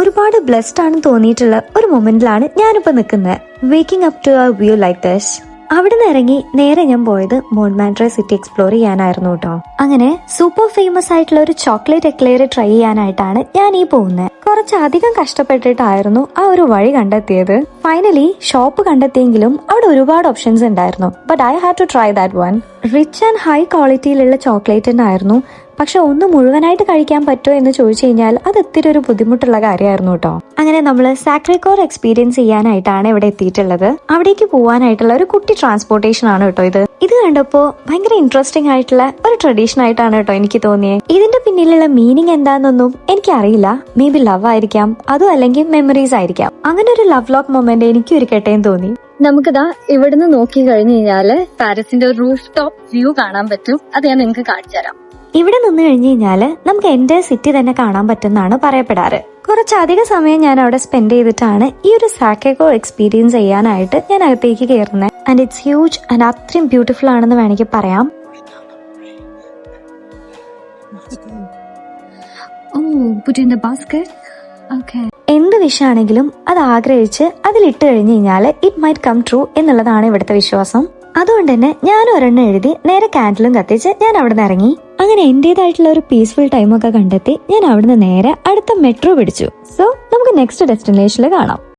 ഒരുപാട് ബ്ലെസ്ഡ് ആണെന്ന് തോന്നിയിട്ടുള്ള ഒരു മൊമെന്റിലാണ് ഞാനിപ്പോ നിൽക്കുന്നത്. Waking up to a view like this. അവിടെ നിന്ന് ഇറങ്ങി നേരെ ഞാൻ പോയത് മോൺമാൻട്രെ സിറ്റി എക്സ്പ്ലോർ ചെയ്യാനായിരുന്നു കേട്ടോ. അങ്ങനെ സൂപ്പർ ഫേമസ് ആയിട്ടുള്ള ഒരു ചോക്ലേറ്റ് എക്ലെയർ ട്രൈ ചെയ്യാനായിട്ടാണ് ഞാൻ ഈ പോകുന്നത്. കുറച്ചധികം കഷ്ടപ്പെട്ടിട്ടായിരുന്നു ആ ഒരു വഴി കണ്ടെത്തിയത്. ഫൈനലി ഷോപ്പ് കണ്ടെത്തിയെങ്കിലും അവിടെ ഒരുപാട് ഓപ്ഷൻസ് ഉണ്ടായിരുന്നു. But I had to try that one. Rich and high ക്വാളിറ്റിയിലുള്ള ചോക്ലേറ്റ് തന്നെയായിരുന്നു. പക്ഷെ ഒന്ന് മുഴുവനായിട്ട് കഴിക്കാൻ പറ്റുമോ എന്ന് ചോദിച്ചു കഴിഞ്ഞാൽ അത് ഇത്തിരി ഒരു ബുദ്ധിമുട്ടുള്ള കാര്യമായിരുന്നു കേട്ടോ. അങ്ങനെ നമ്മൾ സാക്രിക്കോർ എക്സ്പീരിയൻസ് ചെയ്യാനായിട്ടാണ് ഇവിടെ എത്തിയിട്ടുള്ളത്. അവിടേക്ക് പോകാനായിട്ടുള്ള ഒരു കുട്ടി ട്രാൻസ്പോർട്ടേഷൻ ആണ് കേട്ടോ ഇത്. ഇത് കണ്ടപ്പോ ഭയങ്കര ഇൻട്രസ്റ്റിംഗ് ആയിട്ടുള്ള ഒരു ട്രഡീഷൻ ആയിട്ടാണ് കേട്ടോ എനിക്ക് തോന്നിയത്. ഇതിന്റെ പിന്നിലുള്ള മീനിങ് എന്താണെന്നൊന്നും എനിക്കറിയില്ല. മേ ബി ലവ് ആയിരിക്കാം, അതും അല്ലെങ്കിൽ മെമ്മറീസ് ആയിരിക്കാം. അങ്ങനെ ഒരു ലവ് ലോക്ക് മൊമെന്റ് എനിക്ക് ഒരു കെട്ടേന്ന് തോന്നി. നമുക്കിതാ ഇവിടുന്ന് നോക്കി കഴിഞ്ഞു കഴിഞ്ഞാല് പാരീസിന്റെ ഒരു റൂഫ് ടോപ്പ് വ്യൂ കാണാൻ പറ്റും. അത് ഞാൻ നിങ്ങൾക്ക് കാണിച്ചു തരാം. ഇവിടെ നിന്ന് കഴിഞ്ഞു കഴിഞ്ഞാല് നമുക്ക് എന്റെ സിറ്റി തന്നെ കാണാൻ പറ്റുന്നതാണ് പറയപ്പെടാറ്. കുറച്ചധികം സമയം ഞാൻ അവിടെ സ്പെൻഡ് ചെയ്തിട്ടാണ് ഈ ഒരു സാക്രിക്കോർ എക്സ്പീരിയൻസ് ചെയ്യാനായിട്ട് ഞാൻ അകത്തേക്ക് കയറുന്നത്. ആൻഡ് ഇറ്റ്സ് ഹ്യൂജ് ആൻഡ് അത്രയും ബ്യൂട്ടിഫുൾ ആണെന്ന് വേണമെങ്കിൽ പറയാം. എന്ത് വിഷയാണെങ്കിലും അത് ആഗ്രഹിച്ച് അതിലിട്ട് കഴിഞ്ഞു കഴിഞ്ഞാൽ ഇറ്റ് മൈറ്റ് കം ട്രൂ എന്നുള്ളതാണ് ഇവിടുത്തെ വിശ്വാസം. അതുകൊണ്ട് തന്നെ ഞാൻ ഒരെണ്ണം എഴുതി നേരെ കാൻഡിലും കത്തിച്ച് ഞാൻ അവിടെ നിന്ന് ഇറങ്ങി. അങ്ങനെ എന്റേതായിട്ടുള്ള ഒരു പീസ്ഫുൾ ടൈമൊക്കെ കണ്ടെത്തി ഞാൻ അവിടുന്ന് നേരെ അടുത്ത മെട്രോ പിടിച്ചു. സോ നമുക്ക് നെക്സ്റ്റ് ഡെസ്റ്റിനേഷനിൽ കാണാം.